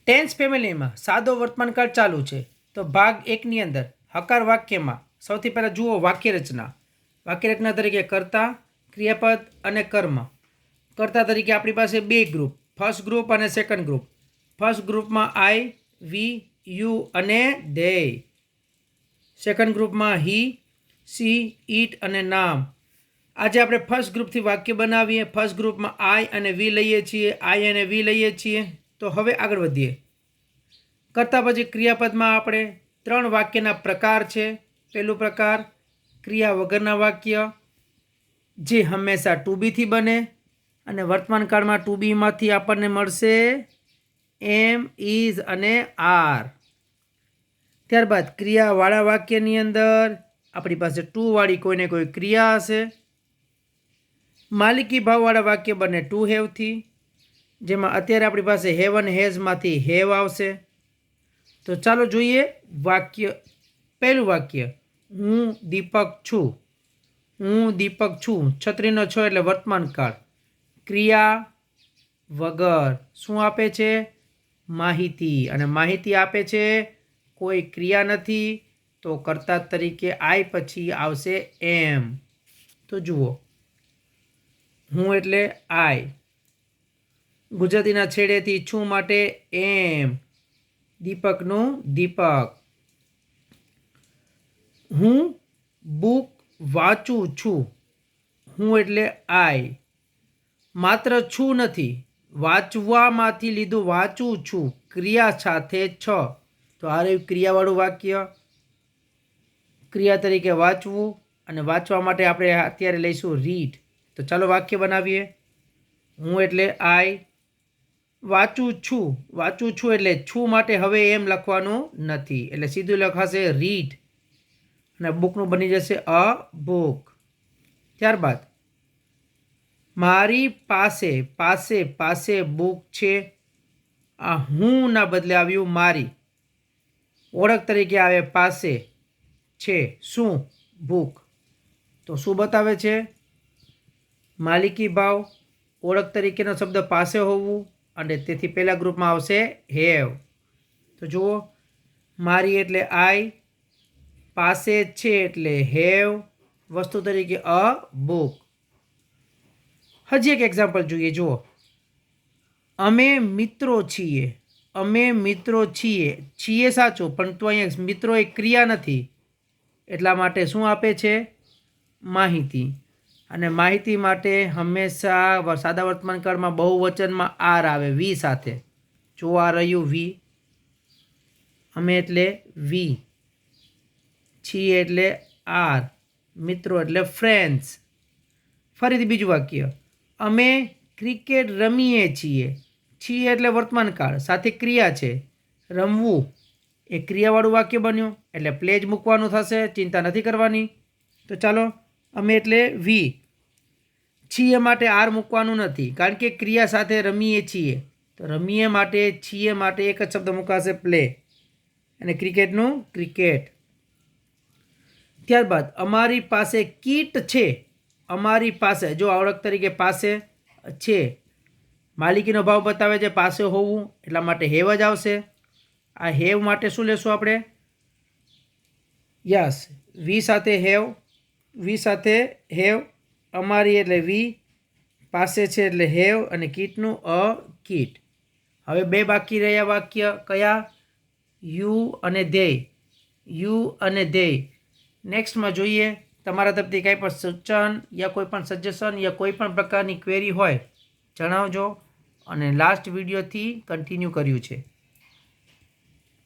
Tense ફેમિલીમાં સાદો વર્તમાનકાળ ચાલુ છે. તો ભાગ 1ની અંદર હકાર વાક્યમાં સૌથી પહેલાં જુઓ વાક્યરચના. વાક્યરચના તરીકે કર્તા, ક્રિયાપદ અને કર્મ. કર્તા તરીકે આપણી પાસે બે ગ્રુપ, ફર્સ્ટ ગ્રુપ અને સેકન્ડ ગ્રુપ. ફર્સ્ટ ગ્રુપમાં આઈ, વી, યુ અને ધે. સેકન્ડ ગ્રુપમાં હી, સી, ઇટ અને નામ. આજે આપણે ફર્સ્ટ ગ્રુપથી વાક્ય બનાવીએ. ફર્સ્ટ ગ્રુપમાં આઈ અને વી લઈએ છીએ, આઈ અને વી લઈએ છીએ. તો હવે આગળ વધીએ. કરતા પછી ક્રિયાપદમાં આપણે 3 વાક્યના પ્રકાર છે. પહેલું પ્રકાર ક્રિયા વગરના વાક્ય, જે હંમેશા ટુ બીથી બને અને વર્તમાન કાળમાં ટુ બીમાંથી આપણને મળશે એમ, ઇઝ અને આર. ત્યારબાદ ક્રિયાવાળા વાક્યની અંદર આપણી પાસે ટુ વાળી કોઈને કોઈ ક્રિયા હશે. માલિકી ભાવવાળા વાક્ય બને ટુ હેવથી, જેમાં અત્યારે આપણી પાસે હેવ અને હેઝમાંથી હેવ આવશે. તો ચાલો જોઈએ વાક્ય. પહેલું વાક્ય, હું દીપક છું. હું દીપક છું. છત્રીનો છ એટલે વર્તમાન કાળ. ક્રિયા વગર શું આપે છે? માહિતી. અને માહિતી આપે છે કોઈ ક્રિયા નથી, તો કર્તા તરીકે આઈ પછી આવશે એમ. તો જુઓ, હું એટલે આઈ. ગુજરાતીના છેડેથી છું માટે એમ. દીપકનું દીપક. હું બુક વાંચું છું. હું એટલે આઈ. માત્ર છું નથી, વાંચવામાંથી લીધું વાંચું છું. ક્રિયા સાથે છ. તો આ રહ્યું ક્રિયાવાળું વાક્ય. ક્રિયા તરીકે વાંચવું, અને વાંચવા માટે આપણે અત્યારે લઈશું રીડ. તો ચાલો વાક્ય બનાવીએ. હું એટલે આઈ. વાંચું છું. વાંચું છું એટલે છું માટે હવે એમ લખવાનું નથી, એટલે સીધું લખાશે રીડ, અને બુકનું બની જશે અ બુક. ત્યારબાદ મારી પાસે, પાસે, પાસે બુક છે. આ હું ના બદલે આવ્યું મારી. ઓળખ તરીકે આવે પાસે, છે શું? બુક. તો શું બતાવે છે? માલિકી ભાવ. ઓળખ તરીકેનો શબ્દ પાસે હોવું, અને તેથી પહેલા ગ્રુપમાં આવશે હેવ. તો જુઓ, મારી એટલે આઈ, પાસે છે એટલે હેવ, વસ્તુ તરીકે અ બુક. હજી એક એક્ઝામ્પલ જોઈએ. જુઓ, અમે મિત્રો છીએ. અમે મિત્રો છીએ. છીએ સાચું, પરંતુ અહીંયા મિત્રો એક ક્રિયા નથી, એટલા માટે શું આપે છે? માહિતી. અને માહિતી માટે હંમેશા સાદા વર્તમાન કાળમાં બહુવચનમાં આર આવે વી સાથે. જો આ રહ્યું વી. અમે એટલે વી. છીએ એટલે આર. મિત્રો એટલે ફ્રેન્ડ્સ. ફરીથી બીજું વાક્ય, અમે ક્રિકેટ રમીએ છીએ. છીએ એટલે વર્તમાન કાળ, સાથે ક્રિયા છે રમવું. એ ક્રિયાવાળું વાક્ય બન્યું, એટલે પ્લે જ મૂકવાનું થશે, ચિંતા નથી કરવાની. તો ચાલો, અમે એટલે વી. છીએ માટે આર મૂકવાનું નથી, કારણ કે ક્રિયા સાથે રમીએ છીએ. તો રમીએ માટે, છીએ માટે એક જ શબ્દ મૂકાશે પ્લે, અને ક્રિકેટનું ક્રિકેટ. ત્યારબાદ અમારી પાસે કીટ છે. અમારી પાસે, જો ઓળખ તરીકે પાસે છે, માલિકીનો ભાવ બતાવે છે પાસે હોવું, એટલા માટે હેવ જ આવશે. આ હેવ માટે શું લેશું આપણે? યસ, વી સાથે હેવ. વી સાથે હેવ. અમારી એટલે વી, પાસે છે એટલે હેવ, અને કીટનું અ કીટ. હવે બે બાકી રહ્યા વાક્ય. કયા? યુ અને ધે. યુ અને ધે. નેક્સ્ટમાં જોઈએ. તમારા તરફથી કંઈ પણ સૂચન યા કોઈ પણ સજેશન યા કોઈ પણ પ્રકારની ક્વેરી હોય જણાવજો. અને લાસ્ટ વિડીયોથી કન્ટિન્યુ કર્યું છે.